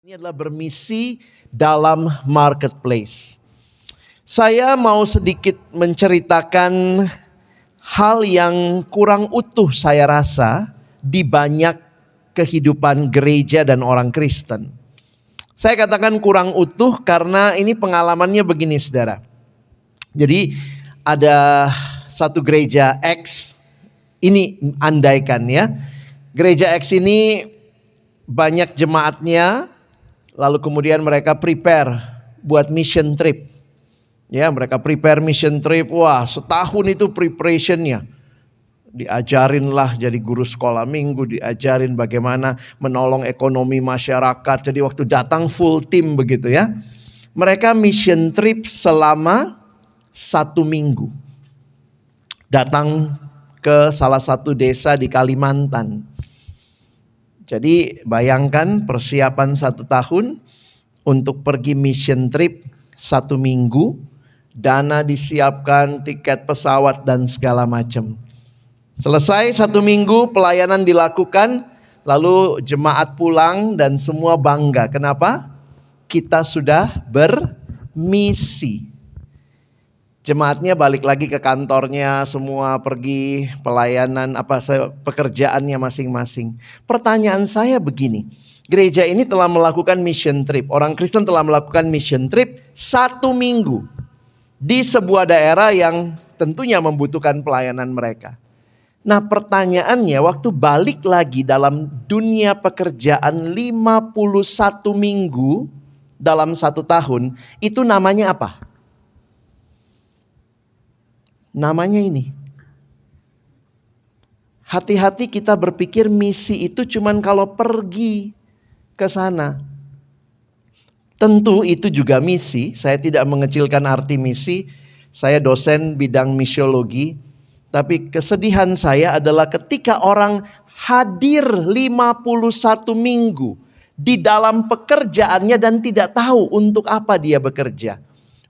Ini adalah bermisi dalam marketplace. Saya mau sedikit menceritakan hal yang kurang utuh saya rasa di banyak kehidupan gereja dan orang Kristen. Saya katakan kurang utuh karena ini pengalamannya begini, saudara. Jadi ada satu gereja X, ini andaikan ya. Gereja X ini banyak jemaatnya. Lalu kemudian mereka prepare buat mission trip. Ya, mereka prepare mission trip. Wah, setahun itu preparationnya. Diajarinlah jadi guru sekolah minggu, diajarin bagaimana menolong ekonomi masyarakat. Jadi waktu datang full tim begitu ya. Mereka mission trip selama 1 minggu. Datang ke salah satu desa di Kalimantan. Jadi bayangkan persiapan 1 tahun untuk pergi mission trip 1 minggu, dana disiapkan, tiket pesawat dan segala macam. Selesai 1 minggu pelayanan dilakukan, lalu jemaat pulang dan semua bangga. Kenapa? Kita sudah bermisi. Jemaatnya balik lagi ke kantornya, semua pergi pelayanan pekerjaannya masing-masing. Pertanyaan saya begini, gereja ini telah melakukan mission trip, orang Kristen telah melakukan mission trip 1 minggu di sebuah daerah yang tentunya membutuhkan pelayanan mereka. Nah, pertanyaannya waktu balik lagi dalam dunia pekerjaan 51 minggu dalam 1 tahun, itu namanya apa? Namanya ini. Hati-hati kita berpikir misi itu cuman kalau pergi ke sana. Tentu itu juga misi, saya tidak mengecilkan arti misi. Saya dosen bidang misiologi, tapi kesedihan saya adalah ketika orang hadir 51 minggu di dalam pekerjaannya dan tidak tahu untuk apa dia bekerja.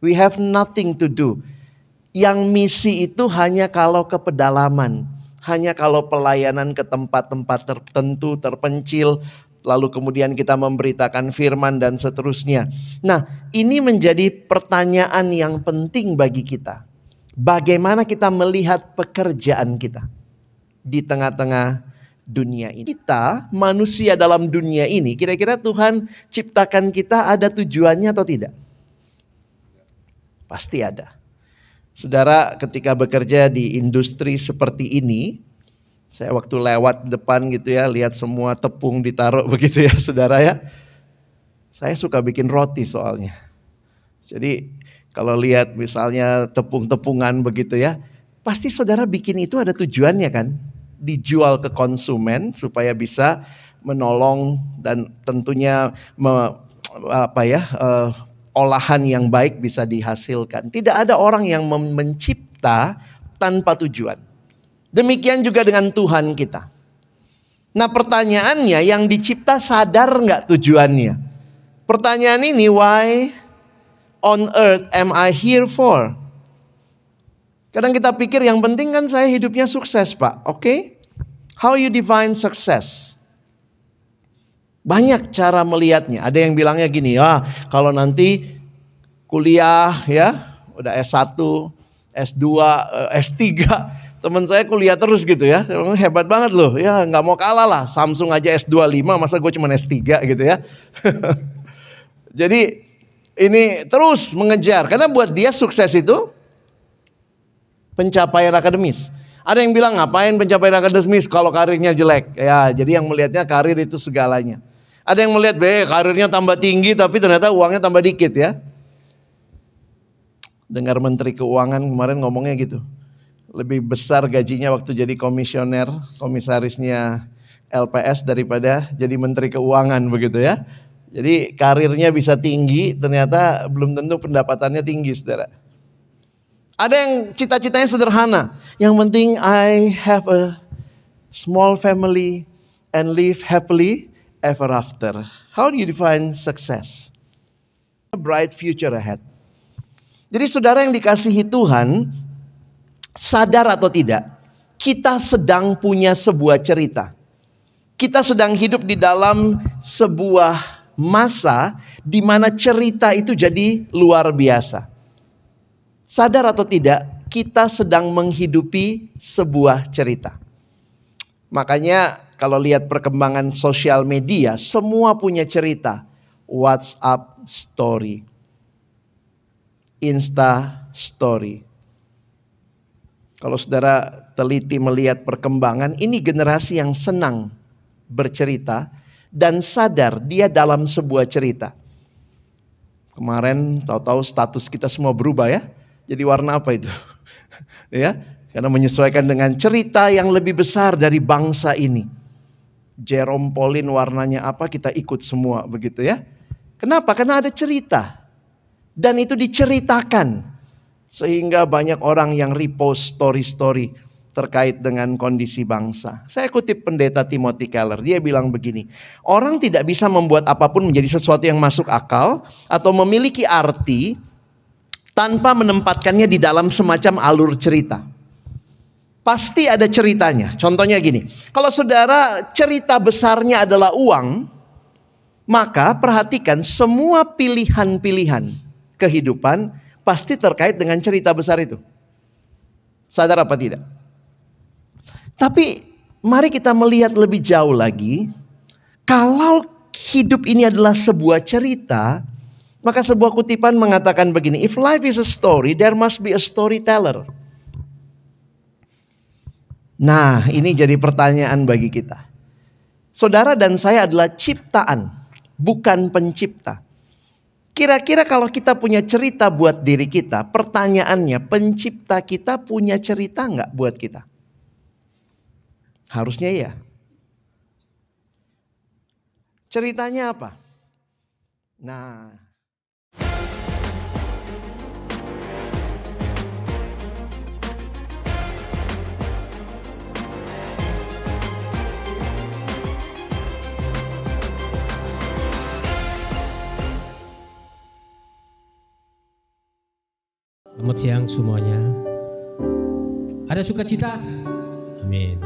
We have nothing to do. Yang misi itu hanya kalau ke pedalaman, hanya kalau pelayanan ke tempat-tempat tertentu, terpencil, lalu kemudian kita memberitakan firman dan seterusnya. Nah, ini menjadi pertanyaan yang penting bagi kita. Bagaimana kita melihat pekerjaan kita di tengah-tengah dunia ini? Kita manusia dalam dunia ini, kira-kira Tuhan ciptakan kita ada tujuannya atau tidak? Pasti ada. Saudara, ketika bekerja di industri seperti ini, saya waktu lewat depan gitu ya, lihat semua tepung ditaruh begitu ya saudara ya. Saya suka bikin roti soalnya. Jadi kalau lihat misalnya tepung-tepungan begitu ya, pasti saudara bikin itu ada tujuannya kan? Dijual ke konsumen supaya bisa menolong dan tentunya olahan yang baik bisa dihasilkan. Tidak ada orang yang mencipta tanpa tujuan. Demikian juga dengan Tuhan kita. Nah, pertanyaannya, yang dicipta sadar nggak tujuannya? Pertanyaan ini, why on earth am I here for? Kadang kita pikir yang penting kan saya hidupnya sukses, Pak. Oke? How you define success? Banyak cara melihatnya. Ada yang bilangnya gini, kalau nanti kuliah ya, udah S1, S2, S3, teman saya kuliah terus gitu ya. Hebat banget loh. Ya nggak mau kalah lah. Samsung aja S25, masa gue cuma S3 gitu ya. Jadi ini terus mengejar. Karena buat dia sukses itu pencapaian akademis. Ada yang bilang ngapain pencapaian akademis kalau karirnya jelek. Ya jadi yang melihatnya karir itu segalanya. Ada yang melihat karirnya tambah tinggi tapi ternyata uangnya tambah dikit ya. Dengar Menteri Keuangan kemarin ngomongnya gitu. Lebih besar gajinya waktu jadi komisarisnya LPS daripada jadi Menteri Keuangan begitu ya. Jadi karirnya bisa tinggi, ternyata belum tentu pendapatannya tinggi, saudara. Ada yang cita-citanya sederhana. Yang penting I have a small family and live happily ever after. How do you define success? A bright future ahead. Jadi saudara yang dikasihi Tuhan, sadar atau tidak, kita sedang punya sebuah cerita. Kita sedang hidup di dalam sebuah masa di mana cerita itu jadi luar biasa. Sadar atau tidak, kita sedang menghidupi sebuah cerita. Makanya kalau lihat perkembangan sosial media, semua punya cerita. WhatsApp story, Insta story. Kalau saudara teliti melihat perkembangan, ini generasi yang senang bercerita dan sadar dia dalam sebuah cerita. Kemarin tahu-tahu status kita semua berubah ya. Jadi warna apa itu? Ya, karena menyesuaikan dengan cerita yang lebih besar dari bangsa ini. Jerome Pauline warnanya apa, kita ikut semua begitu ya. Kenapa? Karena ada cerita. Dan itu diceritakan. Sehingga banyak orang yang repost story-story terkait dengan kondisi bangsa. Saya kutip pendeta Timothy Keller, dia bilang begini, orang tidak bisa membuat apapun menjadi sesuatu yang masuk akal atau memiliki arti tanpa menempatkannya di dalam semacam alur cerita. Pasti ada ceritanya. Contohnya gini, kalau saudara cerita besarnya adalah uang, maka perhatikan semua pilihan-pilihan kehidupan pasti terkait dengan cerita besar itu. Sadar apa tidak? Tapi mari kita melihat lebih jauh lagi. Kalau hidup ini adalah sebuah cerita, maka sebuah kutipan mengatakan begini, if life is a story, there must be a storyteller. Nah, ini jadi pertanyaan bagi kita. Saudara dan saya adalah ciptaan, bukan pencipta. Kira-kira kalau kita punya cerita buat diri kita, pertanyaannya, pencipta kita punya cerita nggak buat kita? Harusnya iya. Ceritanya apa? Nah, selamat siang semuanya. Ada sukacita? Amin.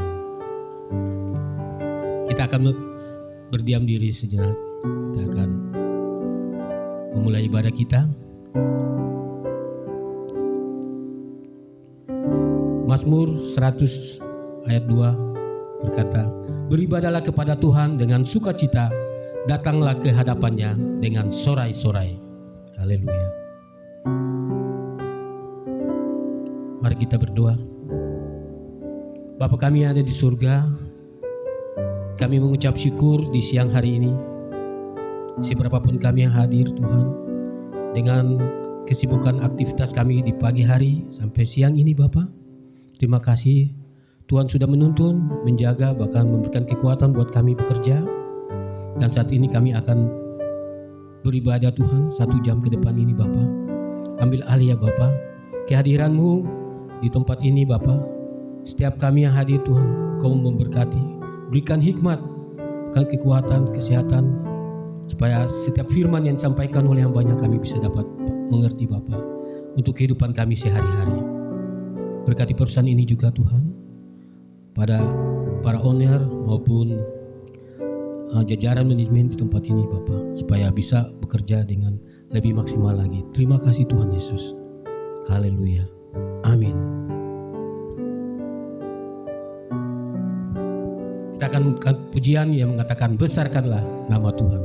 Kita akan berdiam diri sejenak. Kita akan memulai ibadah kita. Mazmur 100 ayat 2 berkata, beribadahlah kepada Tuhan dengan sukacita, datanglah ke hadapannya dengan sorai-sorai. Haleluya. Mari kita berdoa. Bapa kami yang ada di surga, kami mengucap syukur di siang hari ini. Seberapapun kami yang hadir Tuhan, dengan kesibukan aktivitas kami di pagi hari sampai siang ini Bapa, terima kasih Tuhan sudah menuntun, menjaga, bahkan memberikan kekuatan buat kami bekerja. Dan saat ini kami akan beribadah Tuhan 1 jam ke depan ini Bapa. Ambil alih ya Bapa, kehadiran-Mu di tempat ini Bapa, setiap kami yang hadir Tuhan, Kau memberkati, berikan hikmat, berikan kekuatan, kesehatan, supaya setiap firman yang disampaikan oleh yang banyak kami bisa dapat mengerti Bapa, untuk kehidupan kami sehari-hari. Berkati perusahaan ini juga Tuhan, pada para owner maupun jajaran manajemen di tempat ini Bapa, supaya bisa bekerja dengan lebih maksimal lagi. Terima kasih Tuhan Yesus. Haleluya. Amin. Kita akan membuka pujian yang mengatakan besarkanlah nama Tuhan.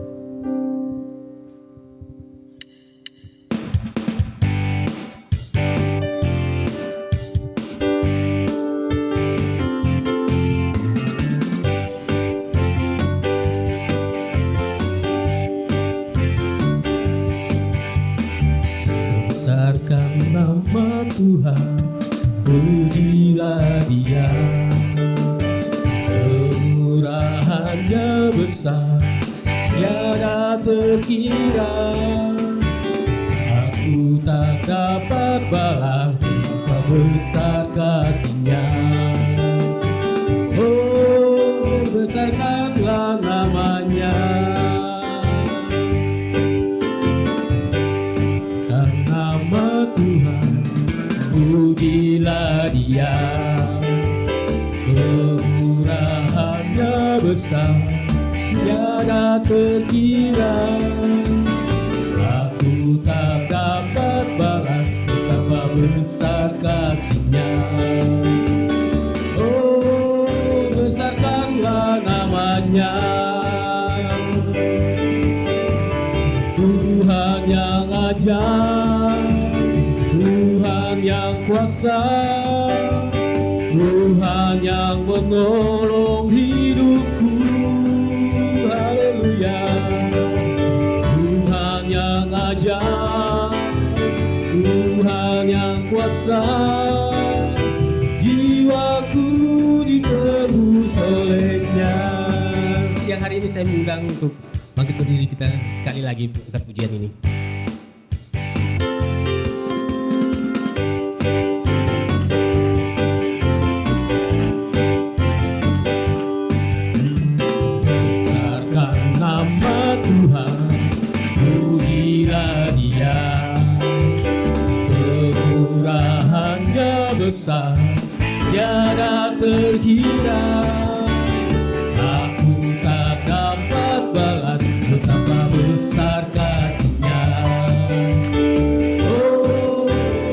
Besarkan nama Tuhan, pujilah Dia. Kemurahannya besar, tiada terkira. Aku tak dapat balas betapa besar kasih-Nya. Oh, besarkanlah namanya. Nama Tuhan, pujilah Dia. Kemurahannya besar, Dia tiada terkira. Aku tak dapat balas betapa besar kasih-Nya. Oh, besarkanlah namanya, Tuhan yang ajaib, Tuhan yang kuasa, Tuhan yang menolong hidupku. Haleluya. Tuhan yang ajaib, Tuhan yang kuasa, jiwaku ditebus oleh-Nya. Siang hari ini saya mengundang untuk bangkit berdiri, kita sekali lagi angkat pujian ini. Besar, tiada terkira. Aku tak dapat balas betapa besar kasih-Nya. Oh,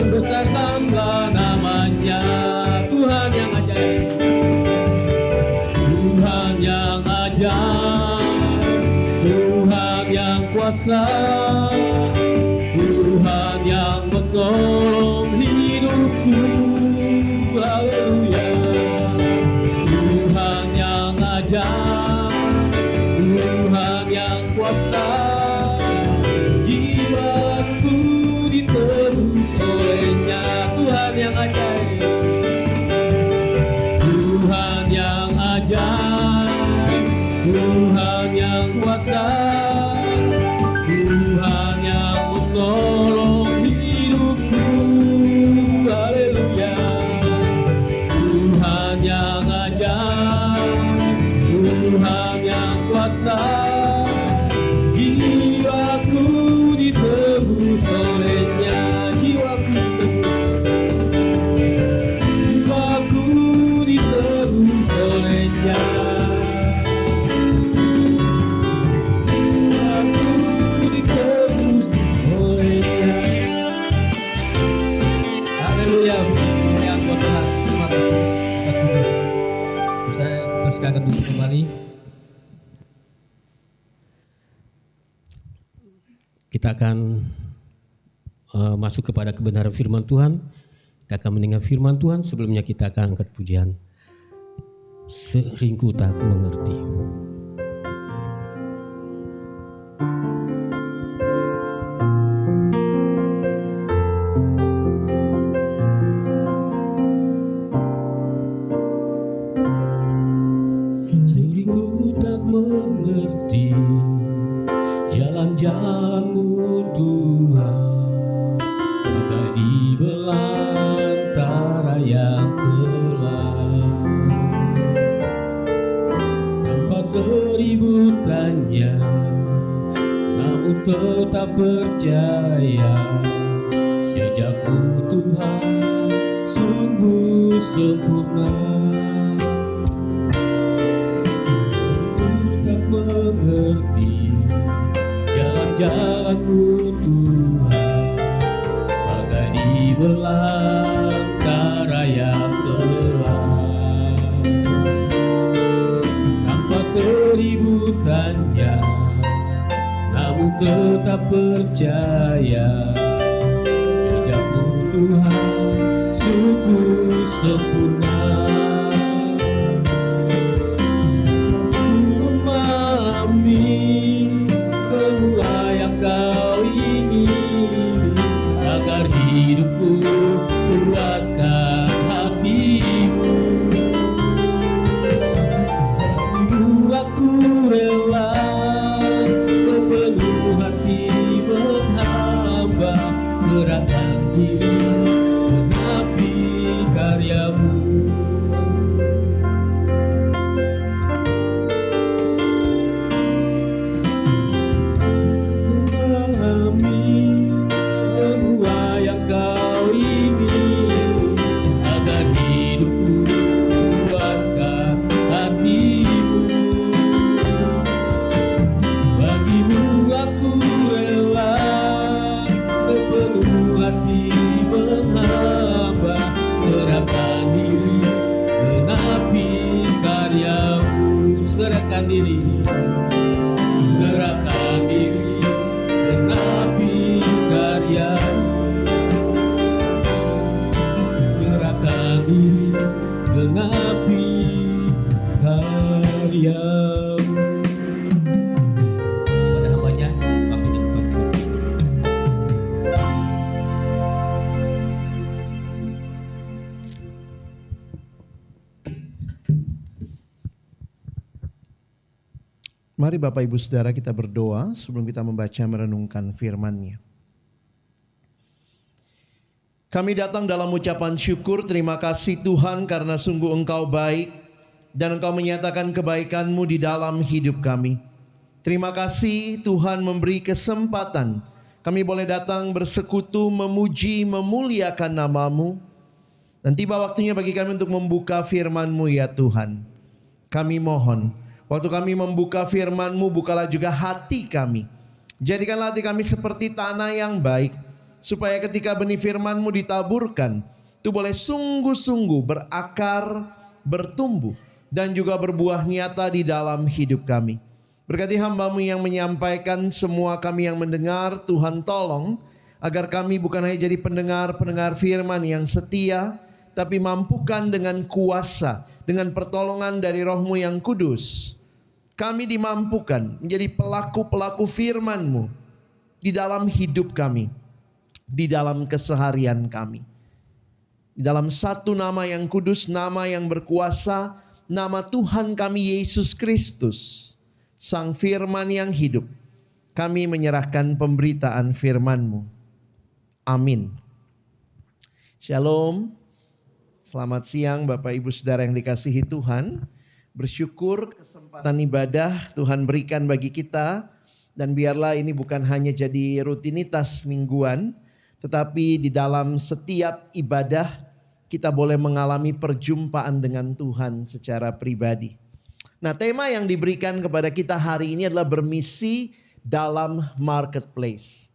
besarkanlah namanya, Tuhan yang ajaib, Tuhan yang ajaib, Tuhan yang kuasa, Tuhan yang menolong hidupku. Haleluya. Tuhan yang ajaib, Tuhan yang kuasa, jiwaku ditebus oleh-Nya. Tuhan yang ajaib, Tuhan yang ajaib, Tuhan yang kuasa, Tuhan yang menolong hidupku. Haleluya. Tuhan yang ajaib, Tuhan yang kuasa, jiwaku ditebus oleh-Nya. Jiwaku ditebus oleh-Nya. Jiwaku ditebus oleh-Nya. Haleluya. Yang Tuhan, terima kasih atas pujian. Saya persilakan duduk kembali. Kita akan masuk kepada kebenaran firman Tuhan. Kita akan mendengar firman Tuhan. Sebelumnya kita akan angkat pujian. Seringku tak mengerti. Seringku tak mengerti jalan-jalan-Mu Tuhan, bagai di belantara yang gelap. Tanpa seribu tanya, namun tetap percaya, jejak-Mu Tuhan sungguh sempurna. Mengerti jalan-jalan-Mu Tuhan, bagai di belantara yang gelap. Tanpa seribu tanya, namun tetap percaya, jejak-Mu Tuhan sungguh sempurna. Semua yang Kau ingin, agar hidupku puaskan hati-Mu. Aku rela sepenuh hati menghamba, serahkan diri menapi karya-Mu. Semua yang Kau ingin, Mari Bapak Ibu Saudara kita berdoa sebelum kita membaca merenungkan firman-Nya. Kami datang dalam ucapan syukur, terima kasih Tuhan karena sungguh Engkau baik dan Engkau menyatakan kebaikan-Mu di dalam hidup kami. Terima kasih Tuhan memberi kesempatan kami boleh datang bersekutu, memuji, memuliakan nama-Mu. Dan tiba waktunya bagi kami untuk membuka firman-Mu ya Tuhan. Kami mohon, waktu kami membuka firman-Mu, bukalah juga hati kami. Jadikanlah hati kami seperti tanah yang baik, supaya ketika benih firman-Mu ditaburkan, itu boleh sungguh-sungguh berakar, bertumbuh, dan juga berbuah nyata di dalam hidup kami. Berkati hamba-Mu yang menyampaikan, semua kami yang mendengar, Tuhan tolong, agar kami bukan hanya jadi pendengar-pendengar firman yang setia, tapi mampukan dengan kuasa, dengan pertolongan dari Roh-Mu yang kudus, kami dimampukan menjadi pelaku-pelaku firman-Mu di dalam hidup kami, di dalam keseharian kami. Di dalam satu nama yang kudus, nama yang berkuasa, nama Tuhan kami Yesus Kristus, Sang Firman yang hidup, kami menyerahkan pemberitaan firman-Mu. Amin. Shalom. Selamat siang Bapak Ibu Saudara yang dikasihi Tuhan. Bersyukur kesempatan ibadah Tuhan berikan bagi kita. Dan biarlah ini bukan hanya jadi rutinitas mingguan, tetapi di dalam setiap ibadah kita boleh mengalami perjumpaan dengan Tuhan secara pribadi. Nah, tema yang diberikan kepada kita hari ini adalah bermisi dalam marketplace.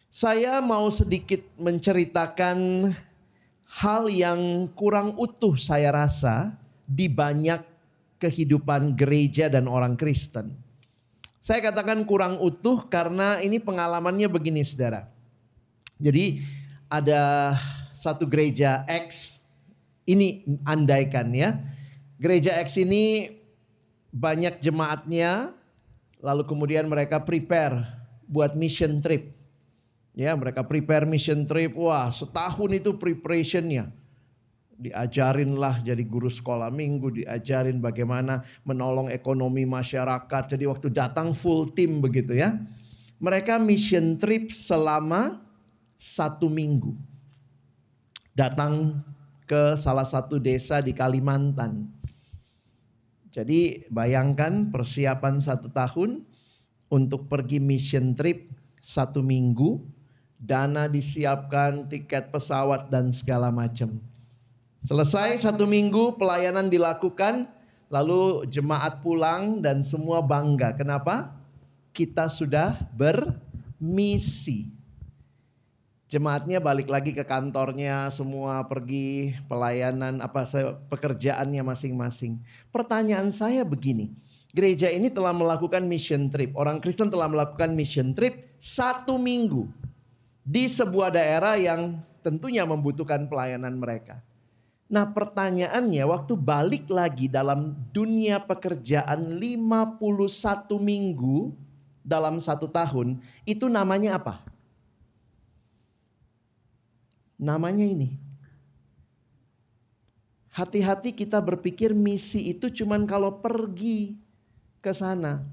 Saya mau sedikit menceritakan hal yang kurang utuh saya rasa di banyak kehidupan gereja dan orang Kristen. Saya katakan kurang utuh karena ini pengalamannya begini saudara. Jadi ada satu gereja X, ini andaikan ya. Gereja X ini banyak jemaatnya, lalu kemudian mereka prepare buat mission trip. Ya, mereka prepare mission trip. Wah, setahun itu preparationnya. Diajarinlah jadi guru sekolah minggu, diajarin bagaimana menolong ekonomi masyarakat. Jadi waktu datang full tim begitu ya. Mereka mission trip selama 1 minggu. Datang ke salah satu desa di Kalimantan. Jadi bayangkan persiapan 1 tahun untuk pergi mission trip 1 minggu. Dana disiapkan, tiket pesawat dan segala macam. Selesai 1 minggu pelayanan dilakukan, lalu jemaat pulang dan semua bangga. Kenapa? Kita sudah bermisi. Jemaatnya balik lagi ke kantornya, semua pergi pelayanan pekerjaannya masing-masing. Pertanyaan saya begini, gereja ini telah melakukan mission trip, orang Kristen telah melakukan mission trip 1 minggu. Di sebuah daerah yang tentunya membutuhkan pelayanan mereka. Nah pertanyaannya, waktu balik lagi dalam dunia pekerjaan 51 minggu dalam 1 tahun, itu namanya apa? Namanya ini. Hati-hati kita berpikir misi itu cuman kalau pergi ke sana.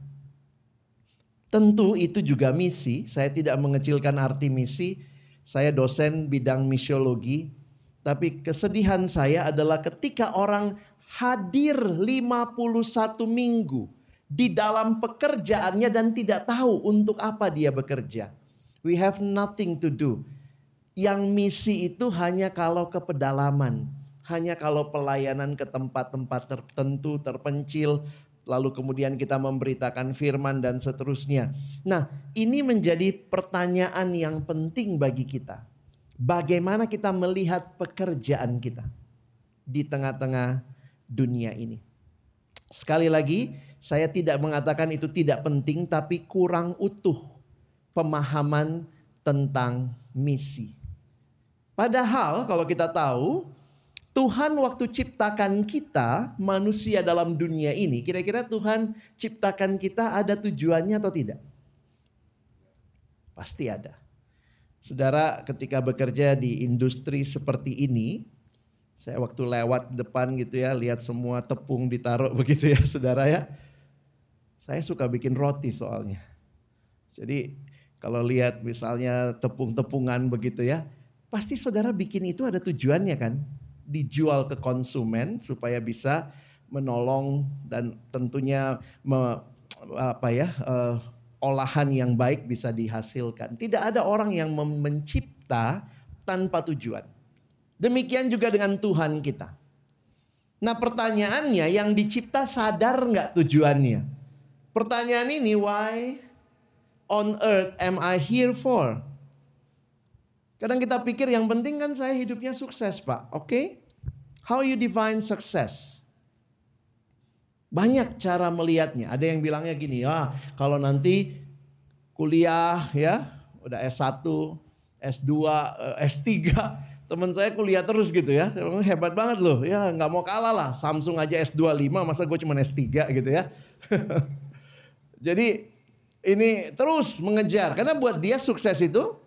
Tentu itu juga misi, saya tidak mengecilkan arti misi. Saya dosen bidang misiologi, tapi kesedihan saya adalah ketika orang hadir 51 minggu di dalam pekerjaannya dan tidak tahu untuk apa dia bekerja. We have nothing to do. Yang misi itu hanya kalau ke pedalaman, hanya kalau pelayanan ke tempat-tempat tertentu, terpencil, lalu kemudian kita memberitakan firman dan seterusnya. Nah, ini menjadi pertanyaan yang penting bagi kita. Bagaimana kita melihat pekerjaan kita di tengah-tengah dunia ini? Sekali lagi, saya tidak mengatakan itu tidak penting, tapi kurang utuh pemahaman tentang misi. Padahal kalau kita tahu, Tuhan waktu ciptakan kita manusia dalam dunia ini, kira-kira Tuhan ciptakan kita ada tujuannya atau tidak? Pasti ada. Saudara ketika bekerja di industri seperti ini, saya waktu lewat depan gitu ya, lihat semua tepung ditaruh begitu ya saudara ya. Saya suka bikin roti soalnya. Jadi kalau lihat misalnya tepung-tepungan begitu ya, pasti saudara bikin itu ada tujuannya kan? Dijual ke konsumen supaya bisa menolong dan tentunya olahan yang baik bisa dihasilkan. Tidak ada orang yang mencipta tanpa tujuan. Demikian juga dengan Tuhan kita. Nah pertanyaannya, yang dicipta sadar nggak tujuannya? Pertanyaan ini, why on earth am I here for? Kadang kita pikir yang penting kan saya hidupnya sukses, Pak. Oke? How you define success? Banyak cara melihatnya. Ada yang bilangnya gini, kalau nanti kuliah ya, udah S1, S2, S3, teman saya kuliah terus gitu ya. Hebat banget loh. Ya nggak mau kalah lah. Samsung aja S25, masa gue cuma S3 gitu ya. Jadi ini terus mengejar. Karena buat dia sukses itu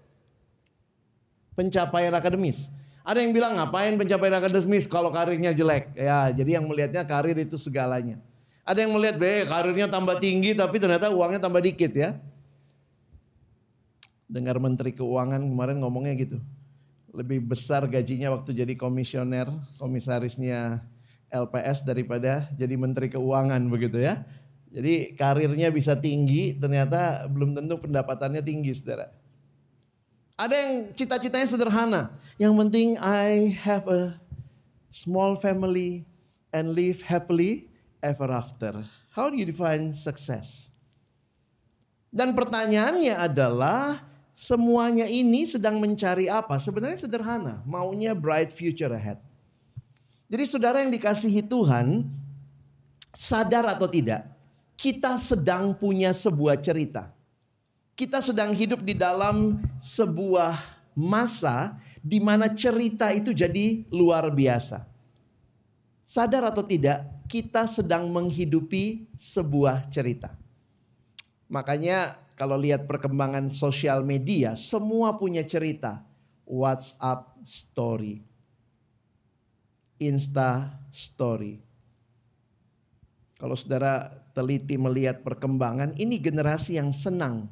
pencapaian akademis. Ada yang bilang ngapain pencapaian akademis kalau karirnya jelek. Ya jadi yang melihatnya karir itu segalanya. Ada yang melihat karirnya tambah tinggi tapi ternyata uangnya tambah dikit ya. Dengar Menteri Keuangan kemarin ngomongnya gitu. Lebih besar gajinya waktu jadi komisarisnya LPS daripada jadi Menteri Keuangan begitu ya. Jadi karirnya bisa tinggi, ternyata belum tentu pendapatannya tinggi, saudara. Ada yang cita-citanya sederhana. Yang penting I have a small family and live happily ever after. How do you define success? Dan pertanyaannya adalah, semuanya ini sedang mencari apa? Sebenarnya sederhana, maunya bright future ahead. Jadi saudara yang dikasihi Tuhan, sadar atau tidak, kita sedang punya sebuah cerita. Kita sedang hidup di dalam sebuah masa di mana cerita itu jadi luar biasa. Sadar atau tidak, kita sedang menghidupi sebuah cerita. Makanya kalau lihat perkembangan sosial media, semua punya cerita. WhatsApp story, Insta story. Kalau saudara teliti melihat perkembangan, ini generasi yang senang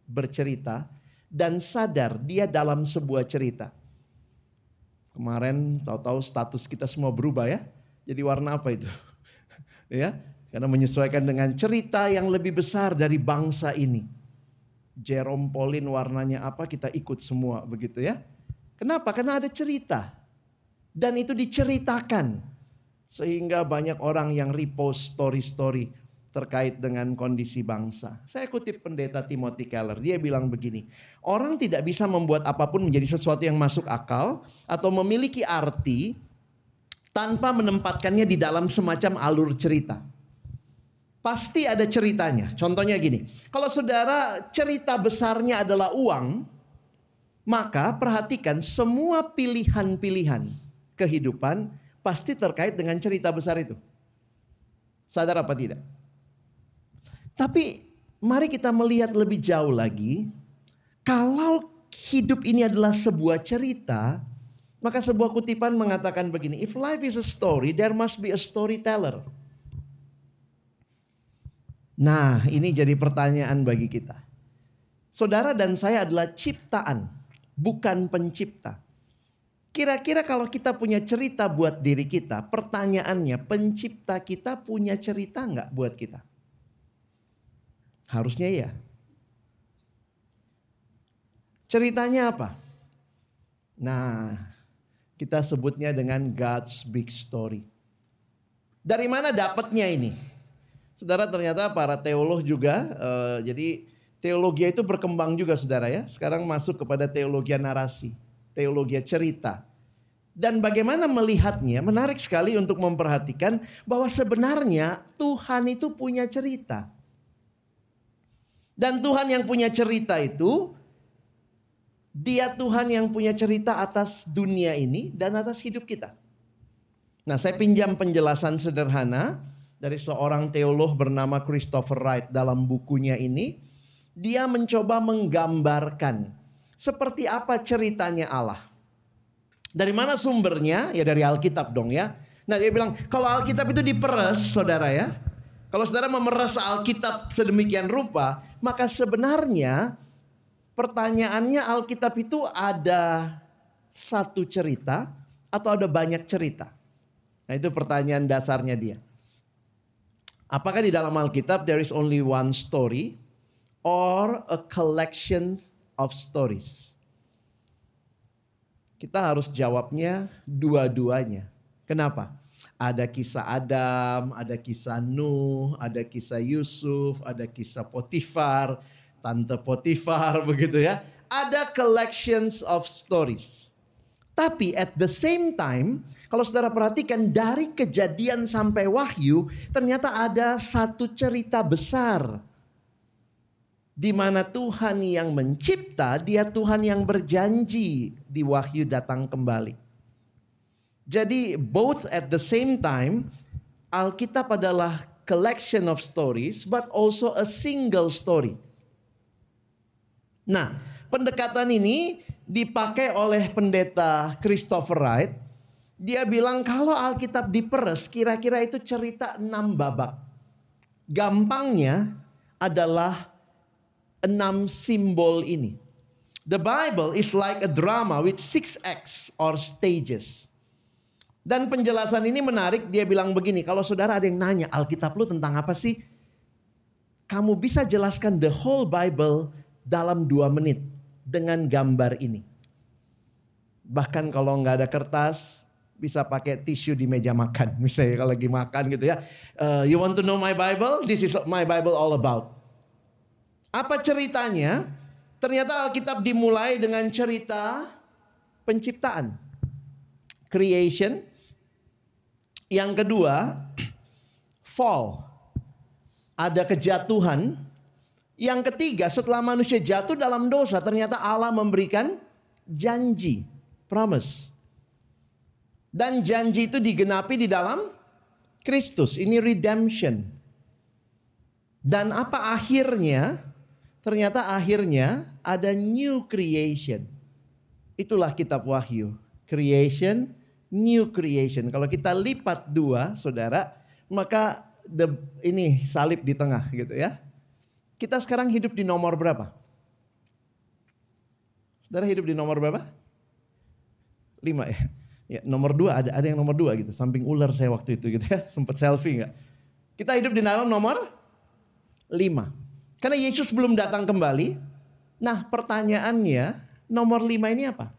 bercerita dan sadar dia dalam sebuah cerita. Kemarin tahu-tahu status kita semua berubah ya. Jadi warna apa itu? Ya, karena menyesuaikan dengan cerita yang lebih besar dari bangsa ini. Jerome Pauline warnanya apa, kita ikut semua begitu ya. Kenapa? Karena ada cerita. Dan itu diceritakan. Sehingga banyak orang yang repost story-story terkait dengan kondisi bangsa. Saya kutip pendeta Timothy Keller, dia bilang begini, orang tidak bisa membuat apapun menjadi sesuatu yang masuk akal atau memiliki arti tanpa menempatkannya di dalam semacam alur cerita. Pasti ada ceritanya. Contohnya gini, kalau saudara cerita besarnya adalah uang, maka perhatikan semua pilihan-pilihan kehidupan pasti terkait dengan cerita besar itu. Sadar apa tidak? Tapi mari kita melihat lebih jauh lagi. Kalau hidup ini adalah sebuah cerita, maka sebuah kutipan mengatakan begini, if life is a story, there must be a storyteller. Nah, ini jadi pertanyaan bagi kita. Saudara dan saya adalah ciptaan, bukan pencipta. Kira-kira kalau kita punya cerita buat diri kita, pertanyaannya, pencipta kita punya cerita nggak buat kita? Harusnya ya. Ceritanya apa? Nah, kita sebutnya dengan God's big story. Dari mana dapatnya ini? Saudara, ternyata para teolog juga, jadi teologi itu berkembang juga saudara ya. Sekarang masuk kepada teologi narasi, teologi cerita. Dan bagaimana melihatnya, menarik sekali untuk memperhatikan bahwa sebenarnya Tuhan itu punya cerita. Dan Tuhan yang punya cerita itu, Dia Tuhan yang punya cerita atas dunia ini dan atas hidup kita. Nah, saya pinjam penjelasan sederhana dari seorang teolog bernama Christopher Wright dalam bukunya ini. Dia mencoba menggambarkan seperti apa ceritanya Allah. Dari mana sumbernya? Ya dari Alkitab dong ya. Nah dia bilang kalau Alkitab itu diperes saudara ya. Kalau saudara memeras Alkitab sedemikian rupa, maka sebenarnya pertanyaannya Alkitab itu ada satu cerita atau ada banyak cerita? Nah, itu pertanyaan dasarnya dia. Apakah di dalam Alkitab there is only one story or a collection of stories? Kita harus jawabnya dua-duanya. Kenapa? Ada kisah Adam, ada kisah Nuh, ada kisah Yusuf, ada kisah Potifar, Tante Potifar begitu ya. Ada collections of stories. Tapi at the same time, kalau saudara perhatikan dari Kejadian sampai Wahyu, ternyata ada satu cerita besar. Di mana Tuhan yang mencipta, dia Tuhan yang berjanji di Wahyu datang kembali. Jadi both at the same time, Alkitab adalah collection of stories, but also a single story. Nah, pendekatan ini dipakai oleh pendeta Christopher Wright. Dia bilang kalau Alkitab diperes, kira-kira itu cerita 6 babak. Gampangnya adalah 6 simbol ini. The Bible is like a drama with 6 acts or stages. Dan penjelasan ini menarik, dia bilang begini, kalau saudara ada yang nanya, Alkitab lu tentang apa sih? Kamu bisa jelaskan the whole Bible dalam 2 menit dengan gambar ini. Bahkan kalau nggak ada kertas, bisa pakai tisu di meja makan. Misalnya kalau lagi makan gitu ya. You want to know my Bible? This is my Bible all about. Apa ceritanya? Ternyata Alkitab dimulai dengan cerita penciptaan. Creation. Yang kedua, fall. Ada kejatuhan. Yang ketiga, setelah manusia jatuh dalam dosa, ternyata Allah memberikan janji, promise. Dan janji itu digenapi di dalam Kristus. Ini redemption. Dan apa akhirnya? Ternyata akhirnya ada new creation. Itulah kitab Wahyu. Creation, new creation. Kalau kita lipat 2, saudara, maka ini salib di tengah gitu ya. Kita sekarang hidup di nomor berapa? Saudara hidup di nomor berapa? 5 ya. Ya, nomor 2 ada yang nomor 2 gitu. Samping ular saya waktu itu gitu ya. Sempat selfie nggak? Kita hidup di dalam nomor 5. Karena Yesus belum datang kembali. Nah, pertanyaannya, nomor 5 ini apa?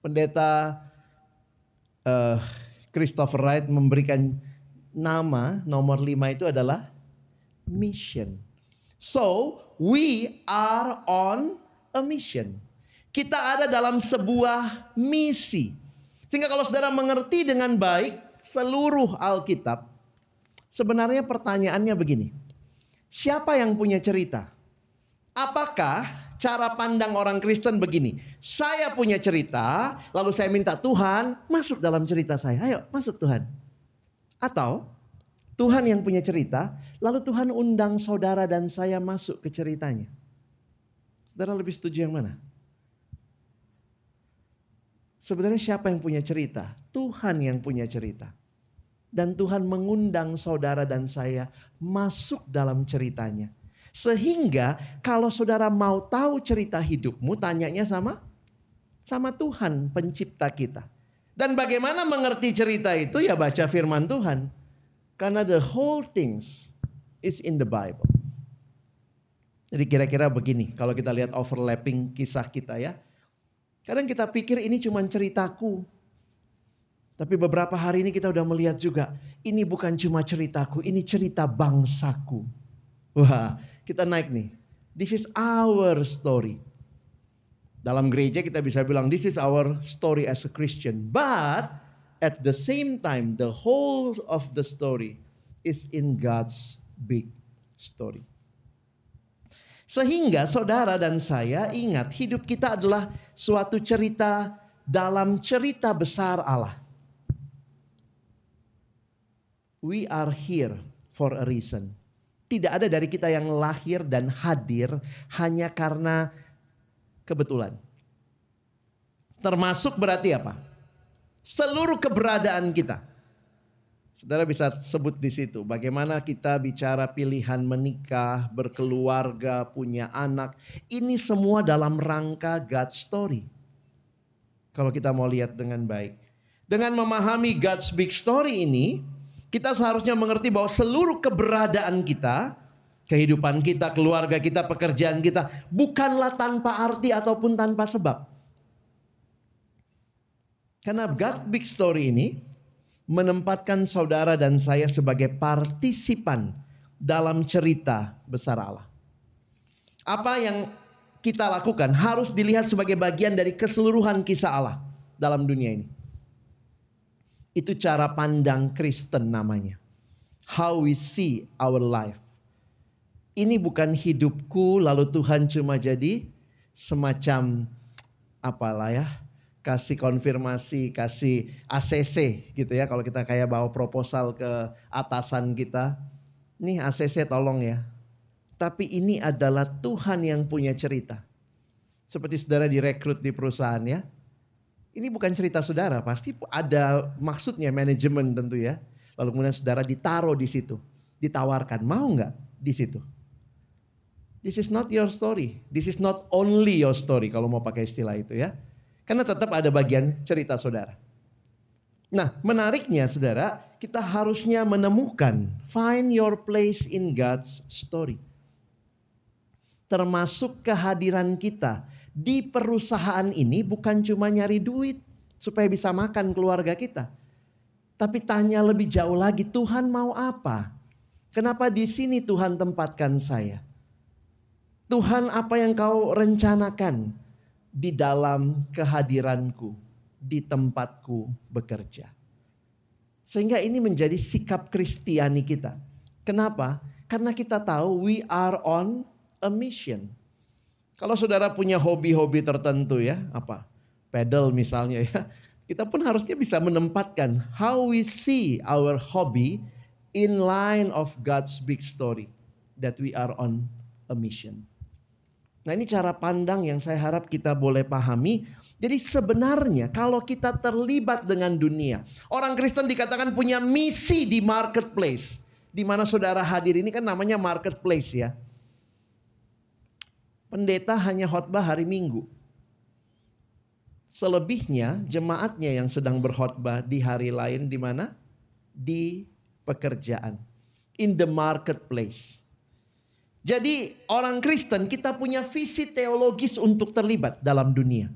Pendeta Christopher Wright memberikan nama nomor 5 itu adalah mission. So, we are on a mission. Kita ada dalam sebuah misi. Sehingga kalau saudara mengerti dengan baik seluruh Alkitab, sebenarnya pertanyaannya begini. Siapa yang punya cerita? Apakah cara pandang orang Kristen begini? Saya punya cerita, lalu saya minta Tuhan masuk dalam cerita saya. Ayo masuk Tuhan. Atau Tuhan yang punya cerita, lalu Tuhan undang saudara dan saya masuk ke ceritanya. Saudara lebih setuju yang mana? Sebenarnya siapa yang punya cerita? Tuhan yang punya cerita. Dan Tuhan mengundang saudara dan saya masuk dalam ceritanya. Sehingga kalau saudara mau tahu cerita hidupmu, tanyanya sama Tuhan pencipta kita. Dan bagaimana mengerti cerita itu? Ya baca firman Tuhan. Karena the whole things is in the Bible. Jadi kira-kira begini, kalau kita lihat overlapping kisah kita ya. Kadang kita pikir ini cuma ceritaku. Tapi beberapa hari ini kita udah melihat juga, ini bukan cuma ceritaku, ini cerita bangsaku. Wah, kita naik nih. This is our story. Dalam gereja kita bisa bilang, this is our story as a Christian. But at the same time, the whole of the story is in God's big story. Sehingga saudara dan saya ingat, hidup kita adalah suatu cerita dalam cerita besar Allah. We are here for a reason. Tidak ada dari kita yang lahir dan hadir hanya karena kebetulan. Termasuk berarti apa? Seluruh keberadaan kita. Saudara bisa sebut di situ bagaimana kita bicara pilihan menikah, berkeluarga, punya anak. Ini semua dalam rangka God's story. Kalau kita mau lihat dengan baik. Dengan memahami God's big story ini, kita seharusnya mengerti bahwa seluruh keberadaan kita, kehidupan kita, keluarga kita, pekerjaan kita, bukanlah tanpa arti ataupun tanpa sebab. Karena God's big story ini menempatkan saudara dan saya sebagai partisipan dalam cerita besar Allah. Apa yang kita lakukan harus dilihat sebagai bagian dari keseluruhan kisah Allah dalam dunia ini. Itu cara pandang Kristen namanya. How we see our life. Ini bukan hidupku lalu Tuhan cuma jadi semacam apalah ya, kasih konfirmasi, kasih ACC gitu ya. Kalau kita kayak bawa proposal ke atasan kita, nih ACC tolong ya. Tapi ini adalah Tuhan yang punya cerita. Seperti saudara direkrut di perusahaan ya. Ini bukan cerita saudara, pasti ada maksudnya, manajemen tentu ya. Lalu kemudian saudara ditaruh di situ, ditawarkan, mau nggak di situ? This is not your story, this is not only your story kalau mau pakai istilah itu ya. Karena tetap ada bagian cerita saudara. Nah, menariknya saudara, kita harusnya menemukan find your place in God's story. Termasuk kehadiran kita di perusahaan ini bukan cuma nyari duit supaya bisa makan keluarga kita. Tapi tanya lebih jauh lagi, Tuhan mau apa? Kenapa di sini Tuhan tempatkan saya? Tuhan, apa yang kau rencanakan di dalam kehadiranku, di tempatku bekerja? Sehingga ini menjadi sikap Kristiani kita. Kenapa? Karena kita tahu we are on a mission. Kalau saudara punya hobi-hobi tertentu ya, apa? Pedal misalnya ya. Kita pun harusnya bisa menempatkan how we see our hobby in line of God's big story. That we are on a mission. Nah, ini cara pandang yang saya harap kita boleh pahami. Jadi sebenarnya kalau kita terlibat dengan dunia, orang Kristen dikatakan punya misi di marketplace. Di mana saudara hadir ini kan namanya marketplace ya. Pendeta hanya khotbah hari Minggu. Selebihnya jemaatnya yang sedang berkhotbah di hari lain di mana? Di pekerjaan. In the marketplace. Jadi orang Kristen kita punya visi teologis untuk terlibat dalam dunia.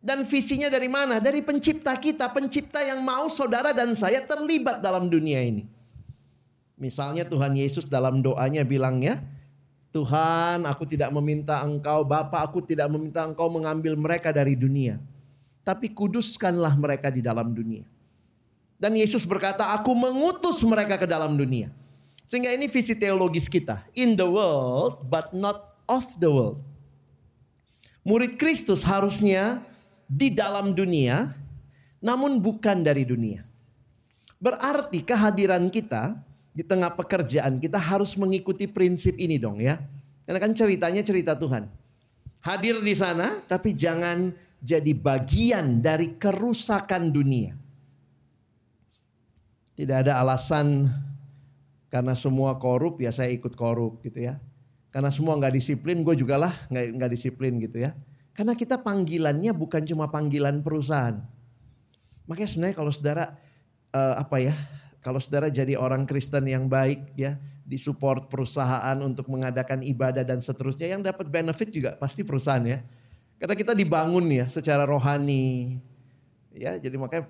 Dan visinya dari mana? Dari pencipta kita. Pencipta yang mau saudara dan saya terlibat dalam dunia ini. Misalnya Tuhan Yesus dalam doanya bilangnya, Tuhan, aku tidak meminta Engkau, Bapa, aku tidak meminta Engkau mengambil mereka dari dunia. Tapi kuduskanlah mereka di dalam dunia. Dan Yesus berkata, aku mengutus mereka ke dalam dunia. Sehingga ini visi teologis kita. In the world, but not of the world. Murid Kristus harusnya di dalam dunia, namun bukan dari dunia. Berarti kehadiran kita di tengah pekerjaan kita harus mengikuti prinsip ini dong ya. Karena kan ceritanya cerita Tuhan. Hadir di sana tapi jangan jadi bagian dari kerusakan dunia. Tidak ada alasan karena semua korup ya saya ikut korup gitu ya. Karena semua gak disiplin gue juga lah gak disiplin gitu ya. Karena kita panggilannya bukan cuma panggilan perusahaan. Makanya sebenarnya kalau saudara kalau saudara jadi orang Kristen yang baik ya, disupport perusahaan untuk mengadakan ibadah dan seterusnya, yang dapat benefit juga pasti perusahaan ya. Karena kita dibangun ya secara rohani. Ya, jadi makanya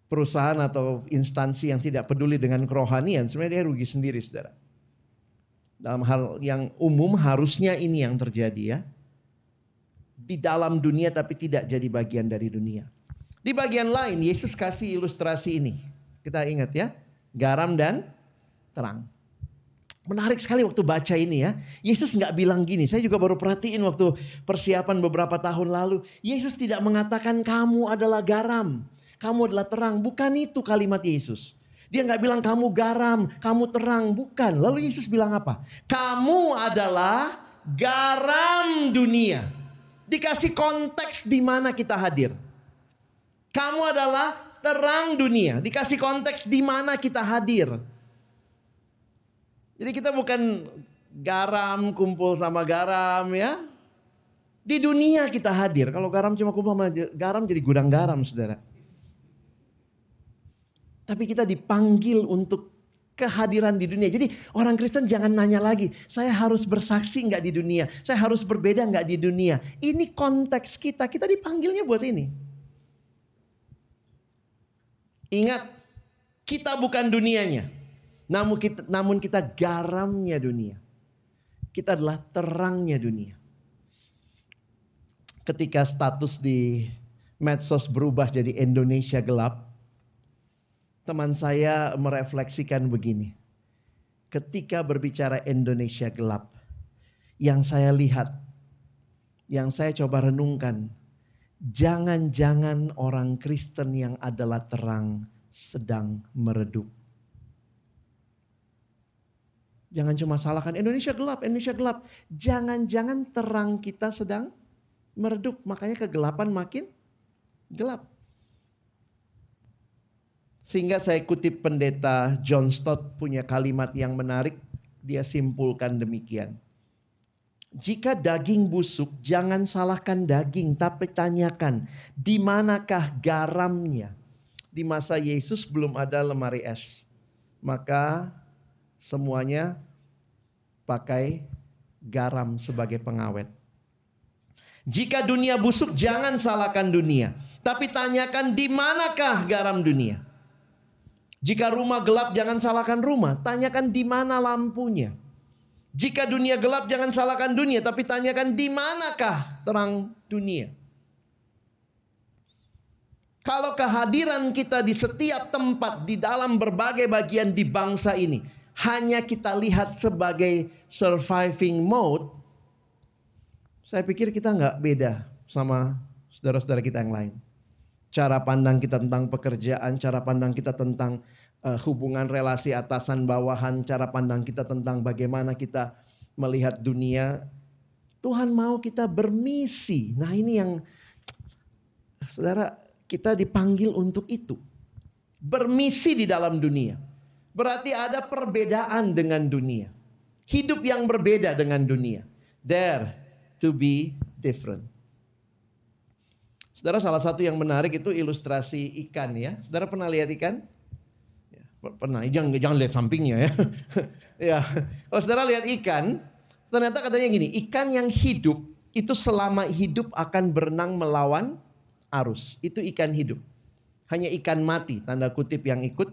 perusahaan atau instansi yang tidak peduli dengan kerohanian sebenarnya dia rugi sendiri saudara. Dalam hal yang umum harusnya ini yang terjadi ya. Di dalam dunia tapi tidak jadi bagian dari dunia. Di bagian lain Yesus kasih ilustrasi ini. Kita ingat ya, garam dan terang. Menarik sekali waktu baca ini ya. Yesus nggak bilang gini, saya juga baru perhatiin waktu persiapan beberapa tahun lalu. Yesus tidak mengatakan kamu adalah garam, kamu adalah terang. Bukan itu kalimat Yesus. Dia nggak bilang kamu garam, kamu terang. Bukan. Lalu Yesus bilang apa? Kamu adalah garam dunia. Dikasih konteks di mana kita hadir. Kamu adalah terang dunia. Dikasih konteks di mana kita hadir. Jadi kita bukan garam kumpul sama garam ya. Di dunia kita hadir. Kalau garam cuma kumpul sama garam jadi gudang garam, saudara. Tapi kita dipanggil untuk kehadiran di dunia. Jadi orang Kristen jangan nanya lagi, saya harus bersaksi nggak di dunia? Saya harus berbeda nggak di dunia? Ini konteks kita dipanggilnya buat ini. Ingat, kita bukan dunianya. Namun kita garamnya dunia. Kita adalah terangnya dunia. Ketika status di medsos berubah jadi Indonesia gelap, teman saya merefleksikan begini. Ketika berbicara Indonesia gelap, yang saya lihat, yang saya coba renungkan, jangan-jangan orang Kristen yang adalah terang sedang meredup. Jangan cuma salahkan Indonesia gelap, Indonesia gelap. Jangan-jangan terang kita sedang meredup. Makanya kegelapan makin gelap. Sehingga saya kutip pendeta John Stott punya kalimat yang menarik. Dia simpulkan demikian. Jika daging busuk, jangan salahkan daging, tapi tanyakan di manakah garamnya. Di masa Yesus belum ada lemari es. Maka semuanya pakai garam sebagai pengawet. Jika dunia busuk, jangan salahkan dunia, tapi tanyakan di manakah garam dunia. Jika rumah gelap, jangan salahkan rumah, tanyakan di mana lampunya. Jika dunia gelap, jangan salahkan dunia, tapi tanyakan di manakah terang dunia. Kalau kehadiran kita di setiap tempat, di dalam berbagai bagian di bangsa ini, hanya kita lihat sebagai surviving mode, saya pikir kita nggak beda sama saudara-saudara kita yang lain. Cara pandang kita tentang pekerjaan, cara pandang kita tentang hubungan relasi atasan bawahan, cara pandang kita tentang bagaimana kita melihat dunia. Tuhan mau kita bermisi. Nah ini yang saudara, kita dipanggil untuk itu. Bermisi di dalam dunia. Berarti ada perbedaan dengan dunia. Hidup yang berbeda dengan dunia. Dare to be different. Saudara, salah satu yang menarik itu ilustrasi ikan ya. Saudara pernah lihat ikan? Ya, pernah, jangan lihat sampingnya ya. Ya, kalau saudara lihat ikan, ternyata katanya gini, ikan yang hidup itu selama hidup akan berenang melawan arus. Itu ikan hidup. Hanya ikan mati, tanda kutip, yang ikut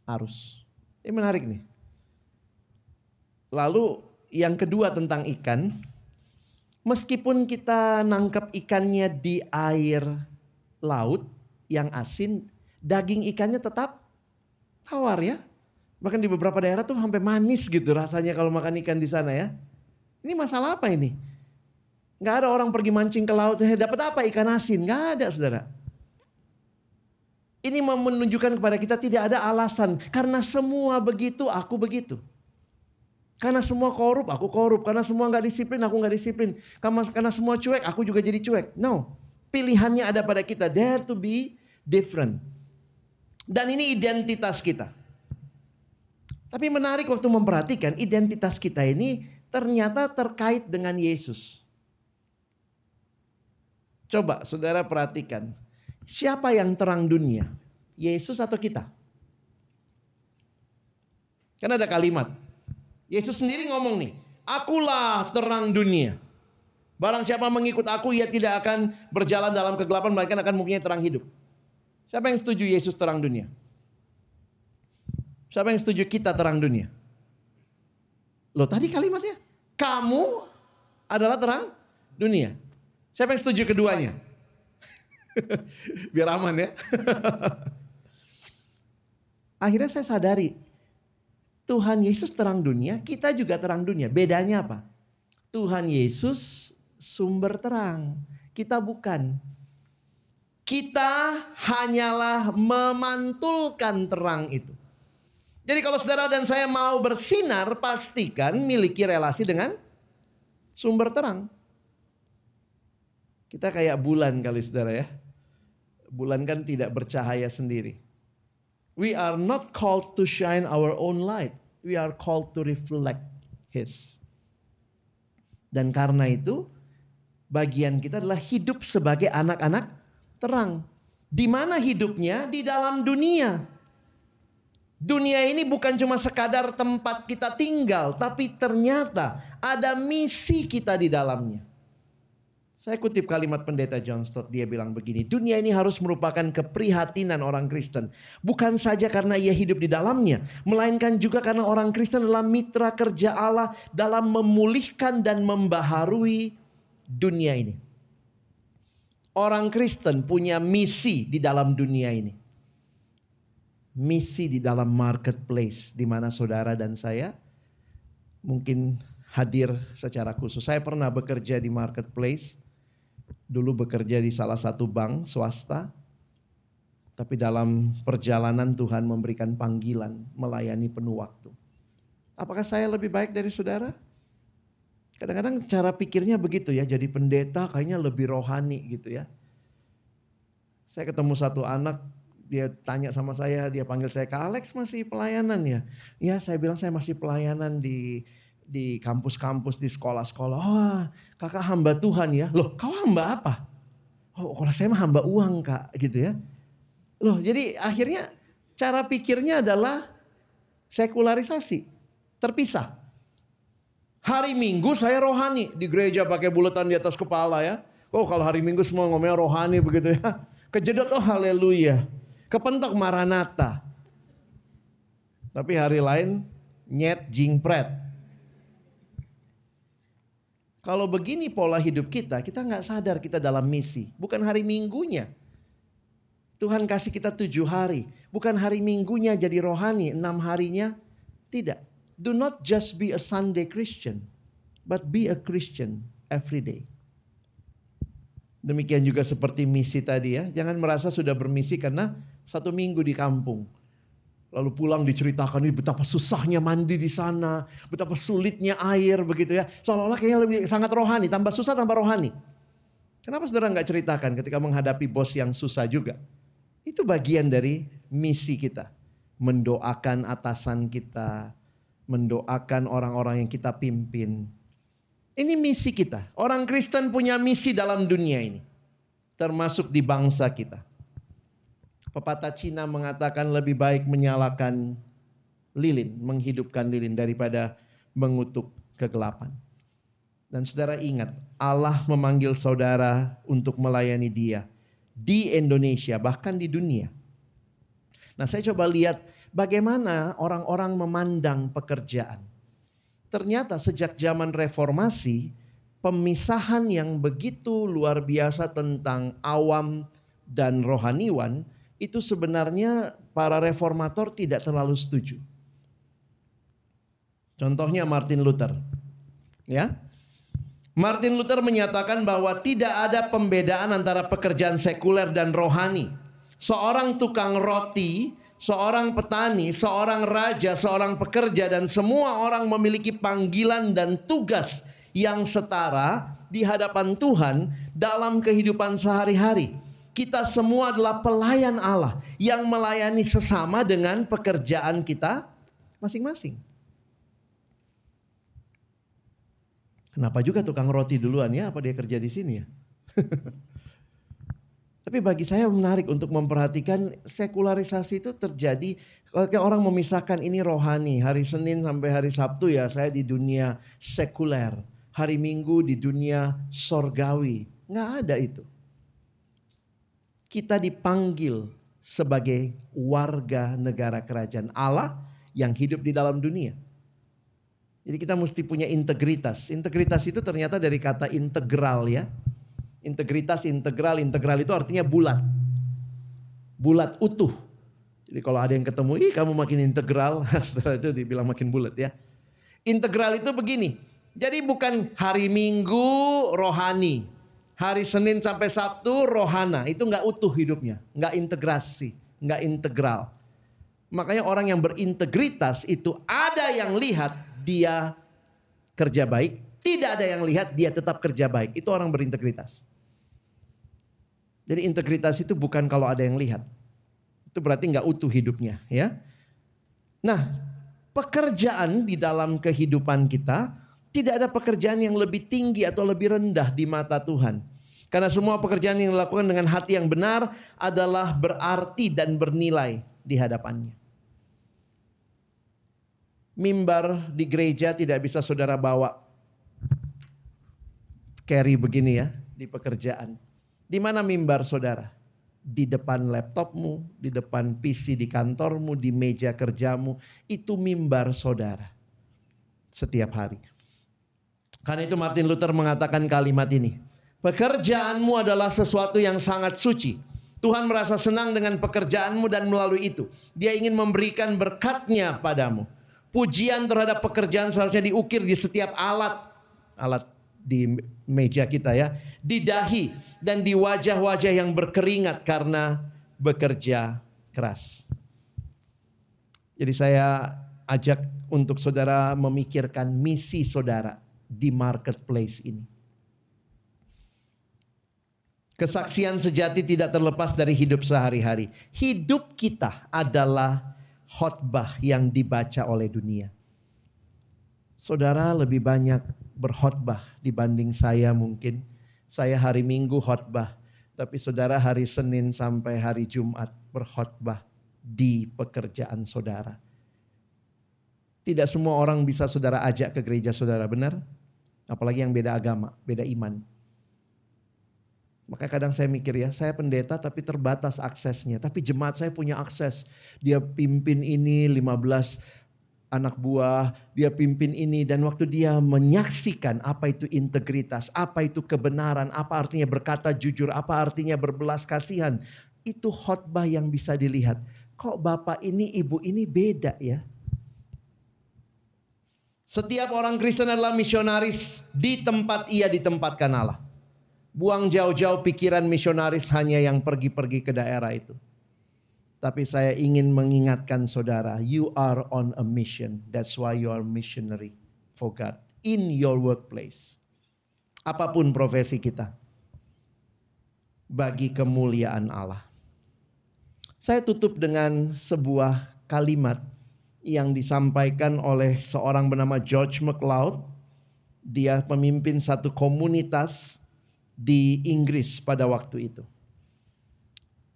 arus. Ini menarik nih. Lalu yang kedua tentang ikan, meskipun kita nangkap ikannya di air laut yang asin, daging ikannya tetap tawar ya. Bahkan di beberapa daerah tuh sampai manis gitu rasanya kalau makan ikan di sana ya. Ini masalah apa ini? Gak ada orang pergi mancing ke laut, dapat apa ikan asin? Gak ada, saudara. Ini menunjukkan kepada kita tidak ada alasan. Karena semua begitu, aku begitu. Karena semua korup, aku korup. Karena semua gak disiplin, aku gak disiplin. Karena semua cuek, aku juga jadi cuek. No, pilihannya ada pada kita. Dare to be different. Dan ini identitas kita. Tapi menarik waktu memperhatikan, identitas kita ini ternyata terkait dengan Yesus. Coba saudara perhatikan. Siapa yang terang dunia? Yesus atau kita? Kan ada kalimat. Yesus sendiri ngomong nih. Akulah terang dunia. Barang siapa mengikut aku, ia tidak akan berjalan dalam kegelapan, melainkan akan mempunyai terang hidup. Siapa yang setuju Yesus terang dunia? Siapa yang setuju kita terang dunia? Loh tadi kalimatnya. Kamu adalah terang dunia. Siapa yang setuju keduanya? Biar aman ya. Akhirnya saya sadari, Tuhan Yesus terang dunia, kita juga terang dunia. Bedanya apa? Tuhan Yesus sumber terang, kita bukan. Kita hanyalah memantulkan terang itu. Jadi kalau saudara dan saya mau bersinar, pastikan miliki relasi dengan sumber terang. Kita kayak bulan kali saudara ya. Bulan kan tidak bercahaya sendiri. We are not called to shine our own light. We are called to reflect His. Dan karena itu, bagian kita adalah hidup sebagai anak-anak terang. Di mana hidupnya? Di dalam dunia. Dunia ini bukan cuma sekadar tempat kita tinggal, tapi ternyata ada misi kita di dalamnya. Saya kutip kalimat pendeta John Stott, dia bilang begini, dunia ini harus merupakan keprihatinan orang Kristen. Bukan saja karena ia hidup di dalamnya, melainkan juga karena orang Kristen adalah mitra kerja Allah dalam memulihkan dan membaharui dunia ini. Orang Kristen punya misi di dalam dunia ini. Misi di dalam marketplace, di mana saudara dan saya mungkin hadir secara khusus. Saya pernah bekerja di marketplace. Dulu bekerja di salah satu bank swasta, tapi dalam perjalanan Tuhan memberikan panggilan melayani penuh waktu. Apakah saya lebih baik dari saudara? Kadang-kadang cara pikirnya begitu ya, jadi pendeta kayaknya lebih rohani gitu ya. Saya ketemu satu anak, dia tanya sama saya, dia panggil saya, Kak Alex masih pelayanan ya? Ya, saya bilang saya masih pelayanan di kampus-kampus, di sekolah-sekolah. Oh, kakak hamba Tuhan ya. Loh, kau hamba apa? Oh, kalau saya mah hamba uang kak, gitu ya. Loh, jadi akhirnya cara pikirnya adalah sekularisasi, terpisah. Hari Minggu saya rohani, di gereja pakai bulatan di atas kepala ya. Oh, kalau hari Minggu semua ngomongnya rohani begitu ya. Kejedot, oh haleluya. Kepentok Maranatha. Tapi hari lain nyet jingpret. Kalau begini pola hidup kita nggak sadar kita dalam misi. Bukan hari Minggunya. Tuhan kasih kita 7 hari. Bukan hari Minggunya jadi rohani, 6 harinya. Tidak. Do not just be a Sunday Christian, but be a Christian every day. Demikian juga seperti misi tadi ya. Jangan merasa sudah bermisi karena 1 minggu di kampung. Lalu pulang diceritakan ini betapa susahnya mandi di sana, betapa sulitnya air begitu ya. Seolah-olah kayaknya lebih sangat rohani, tambah susah tambah rohani. Kenapa saudara nggak ceritakan ketika menghadapi bos yang susah juga? Itu bagian dari misi kita. Mendoakan atasan kita, mendoakan orang-orang yang kita pimpin. Ini misi kita. Orang Kristen punya misi dalam dunia ini. Termasuk di bangsa kita. Pepatah Cina mengatakan lebih baik menyalakan lilin, menghidupkan lilin daripada mengutuk kegelapan. Dan saudara ingat, Allah memanggil saudara untuk melayani Dia di Indonesia, bahkan di dunia. Nah, saya coba lihat bagaimana orang-orang memandang pekerjaan. Ternyata sejak zaman reformasi, pemisahan yang begitu luar biasa tentang awam dan rohaniwan, itu sebenarnya para reformator tidak terlalu setuju. Contohnya Martin Luther. Ya. Martin Luther menyatakan bahwa tidak ada pembedaan antara pekerjaan sekuler dan rohani. Seorang tukang roti, seorang petani, seorang raja, seorang pekerja dan semua orang memiliki panggilan dan tugas yang setara di hadapan Tuhan dalam kehidupan sehari-hari. Kita semua adalah pelayan Allah yang melayani sesama dengan pekerjaan kita masing-masing. Kenapa juga tukang roti duluan ya? Apa dia kerja di sini ya? Tapi bagi saya menarik untuk memperhatikan sekularisasi itu terjadi. Kalau orang memisahkan ini rohani, hari Senin sampai hari Sabtu ya saya di dunia sekuler. Hari Minggu di dunia sorgawi. Nggak ada itu. Kita dipanggil sebagai warga negara kerajaan Allah yang hidup di dalam dunia. Jadi kita mesti punya integritas. Integritas itu ternyata dari kata integral ya. Integritas, integral itu artinya bulat. Bulat, utuh. Jadi kalau ada yang ketemu, ih kamu makin integral. Setelah itu dibilang makin bulat ya. Integral itu begini. Jadi bukan hari Minggu rohani. Hari Senin sampai Sabtu rohana, itu nggak utuh hidupnya, nggak integrasi, nggak integral. Makanya orang yang berintegritas itu ada yang lihat dia kerja baik, tidak ada yang lihat dia tetap kerja baik. Itu orang berintegritas. Jadi integritas itu bukan kalau ada yang lihat. Itu berarti nggak utuh hidupnya, ya. Nah, pekerjaan di dalam kehidupan kita, tidak ada pekerjaan yang lebih tinggi atau lebih rendah di mata Tuhan. Karena semua pekerjaan yang dilakukan dengan hati yang benar adalah berarti dan bernilai di hadapannya. Mimbar di gereja tidak bisa saudara bawa carry begini ya di pekerjaan. Di mana mimbar saudara? Di depan laptopmu, di depan PC di kantormu, di meja kerjamu. Itu mimbar saudara. Setiap hari. Karena itu Martin Luther mengatakan kalimat ini. Pekerjaanmu adalah sesuatu yang sangat suci. Tuhan merasa senang dengan pekerjaanmu dan melalui itu Dia ingin memberikan berkat-Nya padamu. Pujian terhadap pekerjaan seharusnya diukir di setiap alat di meja kita ya, di dahi dan di wajah-wajah yang berkeringat karena bekerja keras. Jadi saya ajak untuk saudara memikirkan misi saudara di marketplace ini. Kesaksian sejati tidak terlepas dari hidup sehari-hari. Hidup kita adalah khotbah yang dibaca oleh dunia. Saudara lebih banyak berkhotbah dibanding saya mungkin. Saya hari Minggu khotbah, tapi saudara hari Senin sampai hari Jumat berkhotbah di pekerjaan saudara. Tidak semua orang bisa saudara ajak ke gereja saudara, benar? Apalagi yang beda agama, beda iman. Maka kadang saya mikir ya, saya pendeta tapi terbatas aksesnya. Tapi jemaat saya punya akses. Dia pimpin ini 15 anak buah, dia pimpin ini. Dan waktu dia menyaksikan apa itu integritas, apa itu kebenaran, apa artinya berkata jujur, apa artinya berbelas kasihan. Itu khotbah yang bisa dilihat. Kok bapak ini, ibu ini beda ya? Setiap orang Kristen adalah misionaris di tempat ia ditempatkan Allah. Buang jauh-jauh pikiran misionaris hanya yang pergi-pergi ke daerah itu. Tapi saya ingin mengingatkan saudara, you are on a mission. That's why you are missionary for God. In your workplace. Apapun profesi kita. Bagi kemuliaan Allah. Saya tutup dengan sebuah kalimat yang disampaikan oleh seorang bernama George MacLeod. Dia pemimpin satu komunitas di Inggris pada waktu itu.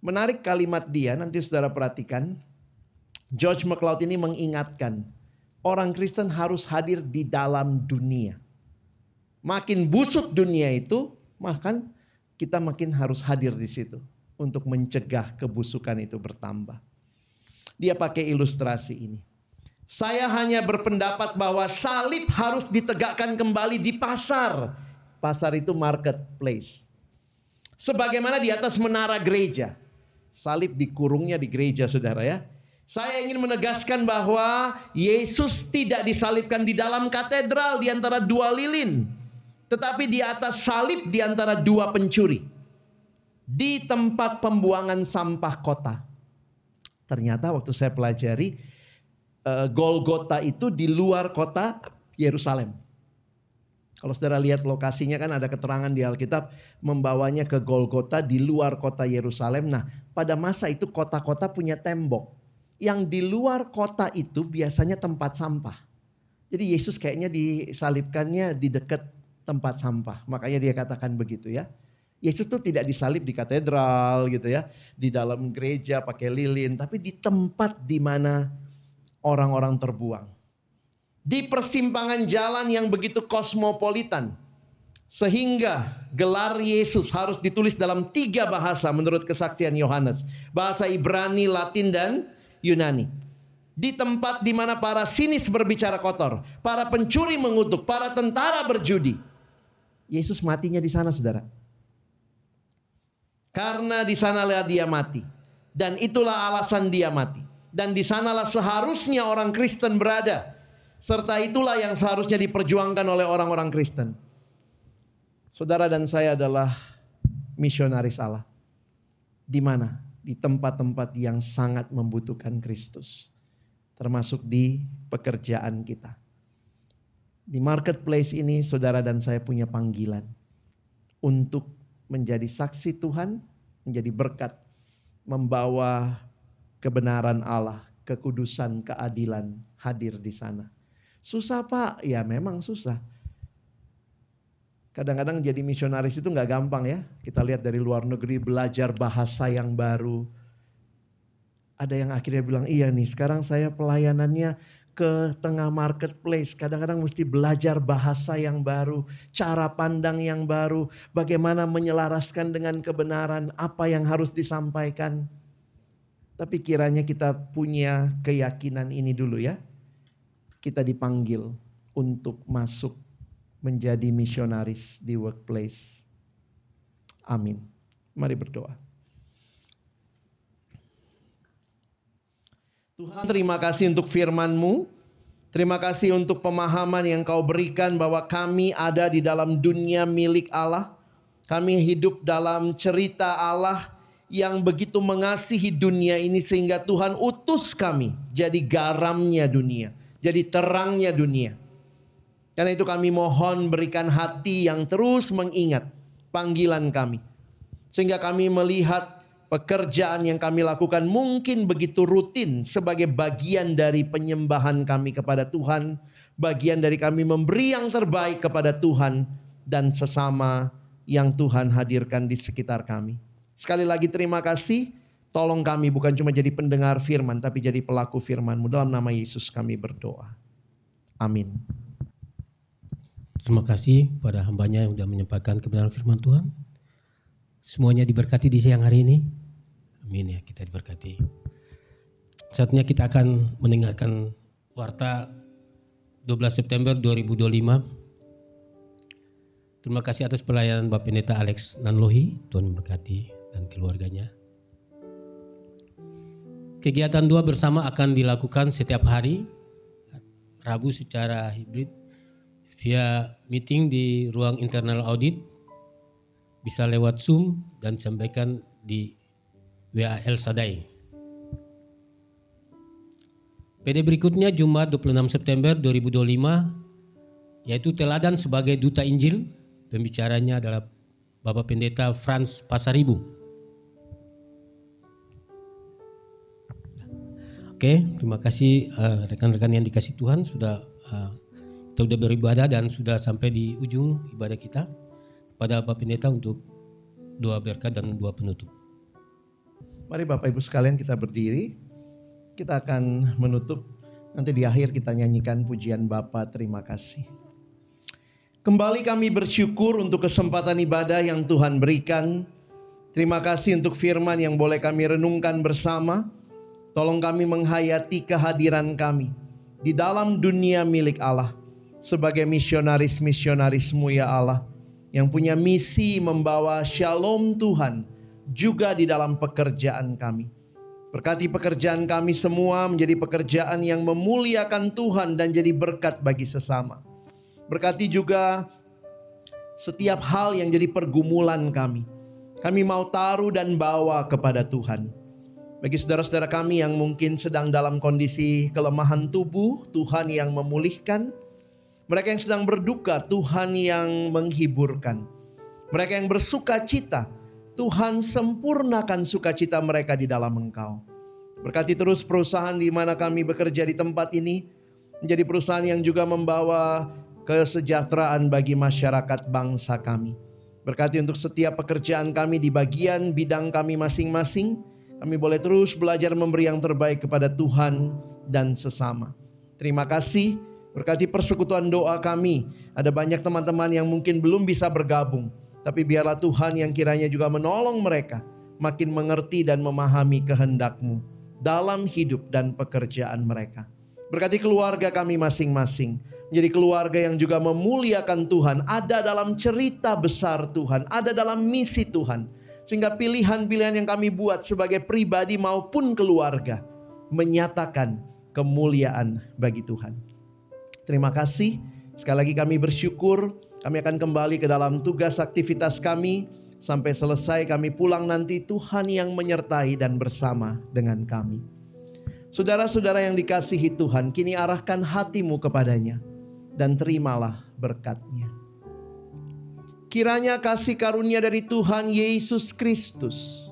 Menarik kalimat dia, nanti saudara perhatikan. George MacLeod ini mengingatkan, orang Kristen harus hadir di dalam dunia. Makin busuk dunia itu, maka kita makin harus hadir di situ untuk mencegah kebusukan itu bertambah. Dia pakai ilustrasi ini. Saya hanya berpendapat bahwa salib harus ditegakkan kembali di pasar. Pasar itu marketplace. Sebagaimana di atas menara gereja. Salib dikurungnya di gereja saudara ya. Saya ingin menegaskan bahwa Yesus tidak disalibkan di dalam katedral di antara dua lilin. Tetapi di atas salib di antara dua pencuri. Di tempat pembuangan sampah kota. Ternyata waktu saya pelajari, Golgota itu di luar kota Yerusalem. Kalau saudara lihat lokasinya kan ada keterangan di Alkitab membawanya ke Golgota di luar kota Yerusalem. Nah, pada masa itu kota-kota punya tembok. Yang di luar kota itu biasanya tempat sampah. Jadi Yesus kayaknya disalibkannya di dekat tempat sampah. Makanya dia katakan begitu ya. Yesus tuh tidak disalib di katedral gitu ya. Di dalam gereja pakai lilin. Tapi di tempat di mana orang-orang terbuang. Di persimpangan jalan yang begitu kosmopolitan. Sehingga gelar Yesus harus ditulis dalam 3 bahasa menurut kesaksian Yohanes. Bahasa Ibrani, Latin, dan Yunani. Di tempat di mana para sinis berbicara kotor. Para pencuri mengutuk, para tentara berjudi. Yesus matinya di sana saudara. Karena di sanalah dia mati. Dan itulah alasan dia mati. Dan di sanalah seharusnya orang Kristen berada. Serta itulah yang seharusnya diperjuangkan oleh orang-orang Kristen. Saudara dan saya adalah misionaris Allah. Di mana? Di tempat-tempat yang sangat membutuhkan Kristus. Termasuk di pekerjaan kita. Di marketplace ini saudara dan saya punya panggilan. Untuk menjadi saksi Tuhan menjadi berkat, membawa kebenaran Allah, kekudusan, keadilan hadir di sana. Susah Pak? Ya memang susah. Kadang-kadang jadi misionaris itu nggak gampang ya. Kita lihat dari luar negeri belajar bahasa yang baru. Ada yang akhirnya bilang, iya nih sekarang saya pelayanannya ke tengah marketplace. Kadang-kadang mesti belajar bahasa yang baru, cara pandang yang baru, bagaimana menyelaraskan dengan kebenaran, apa yang harus disampaikan. Tapi kiranya kita punya keyakinan ini dulu ya. Kita dipanggil untuk masuk menjadi misionaris di workplace. Amin. Mari berdoa. Tuhan, terima kasih untuk firman-Mu. Terima kasih untuk pemahaman yang Kau berikan bahwa kami ada di dalam dunia milik Allah. Kami hidup dalam cerita Allah yang begitu mengasihi dunia ini sehingga Tuhan utus kami jadi garamnya dunia, jadi terangnya dunia. Karena itu kami mohon berikan hati yang terus mengingat panggilan kami. Sehingga kami melihat pekerjaan yang kami lakukan mungkin begitu rutin sebagai bagian dari penyembahan kami kepada Tuhan. Bagian dari kami memberi yang terbaik kepada Tuhan dan sesama yang Tuhan hadirkan di sekitar kami. Sekali lagi terima kasih. Tolong kami bukan cuma jadi pendengar firman tapi jadi pelaku firman-Mu. Dalam nama Yesus kami berdoa. Amin. Terima kasih pada hambanya yang sudah menyampaikan kebenaran firman Tuhan. Semuanya diberkati di siang hari ini. Amin ya, kita diberkati. Saatnya kita akan mendengarkan warta 12 September 2025. Terima kasih atas pelayanan Bapak Pendeta Alex Nanlohi. Tuhan memberkati dan keluarganya. Kegiatan doa bersama akan dilakukan setiap hari, Rabu secara hibrid, via meeting di ruang internal audit, bisa lewat Zoom dan sampaikan di WA El Sadai. PD berikutnya Jumat 26 September 2025, yaitu teladan sebagai duta Injil. Pembicaranya adalah Bapak Pendeta Frans Pasaribu. Oke, terima kasih rekan-rekan yang dikasih Tuhan sudah kita sudah beribadah dan sudah sampai di ujung ibadah kita. Pada Bapak Pendeta untuk doa berkat dan doa penutup. Mari Bapak Ibu sekalian kita berdiri. Kita akan menutup. Nanti di akhir kita nyanyikan pujian Bapa terima kasih. Kembali kami bersyukur untuk kesempatan ibadah yang Tuhan berikan. Terima kasih untuk firman yang boleh kami renungkan bersama. Tolong kami menghayati kehadiran kami di dalam dunia milik Allah. Sebagai misionaris-misionaris-Mu ya Allah. Yang punya misi membawa shalom Tuhan juga di dalam pekerjaan kami. Berkati pekerjaan kami semua menjadi pekerjaan yang memuliakan Tuhan dan jadi berkat bagi sesama. Berkati juga setiap hal yang jadi pergumulan kami. Kami mau taruh dan bawa kepada Tuhan. Bagi saudara-saudara kami yang mungkin sedang dalam kondisi kelemahan tubuh, Tuhan yang memulihkan. Mereka yang sedang berduka, Tuhan yang menghiburkan. Mereka yang bersuka cita, Tuhan sempurnakan sukacita mereka di dalam Engkau. Berkati terus perusahaan di mana kami bekerja di tempat ini, menjadi perusahaan yang juga membawa kesejahteraan bagi masyarakat bangsa kami. Berkati untuk setiap pekerjaan kami di bagian bidang kami masing-masing. Kami boleh terus belajar memberi yang terbaik kepada Tuhan dan sesama. Terima kasih. Berkati persekutuan doa kami. Ada banyak teman-teman yang mungkin belum bisa bergabung. Tapi biarlah Tuhan yang kiranya juga menolong mereka. Makin mengerti dan memahami kehendak-Mu. Dalam hidup dan pekerjaan mereka. Berkati keluarga kami masing-masing. Menjadi keluarga yang juga memuliakan Tuhan. Ada dalam cerita besar Tuhan. Ada dalam misi Tuhan. Sehingga pilihan-pilihan yang kami buat sebagai pribadi maupun keluarga. Menyatakan kemuliaan bagi Tuhan. Terima kasih. Sekali lagi kami bersyukur. Kami akan kembali ke dalam tugas aktivitas kami. Sampai selesai kami pulang nanti Tuhan yang menyertai dan bersama dengan kami. Saudara-saudara yang dikasihi Tuhan, kini arahkan hatimu kepadanya. Dan terimalah berkat-Nya. Kiranya kasih karunia dari Tuhan Yesus Kristus,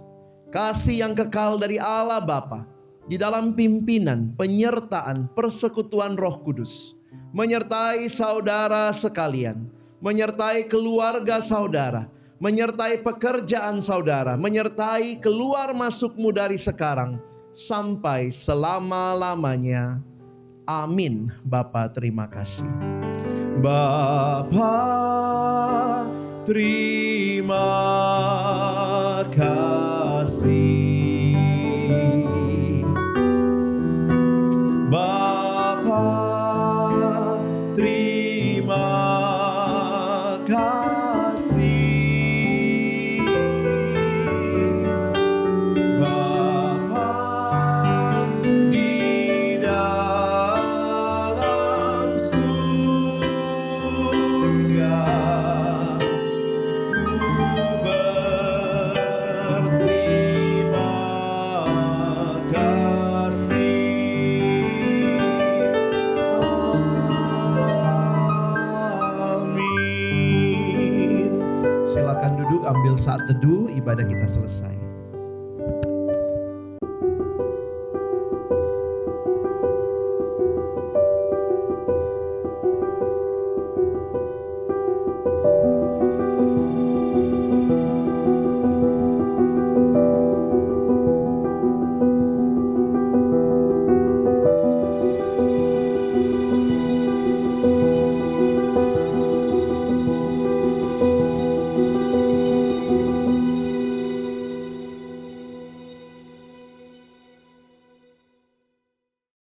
kasih yang kekal dari Allah Bapa di dalam pimpinan, penyertaan, persekutuan Roh Kudus menyertai saudara sekalian, menyertai keluarga saudara, menyertai pekerjaan saudara, menyertai keluar masukmu dari sekarang sampai selama-lamanya. Amin. Bapa, terima kasih. Bapa, terima kasih. Bapa, terima kasih. Bapa di dalam surga, ku berterima kasih. Amin. Silakan duduk, ambil saat teduh, ibadah kita selesai.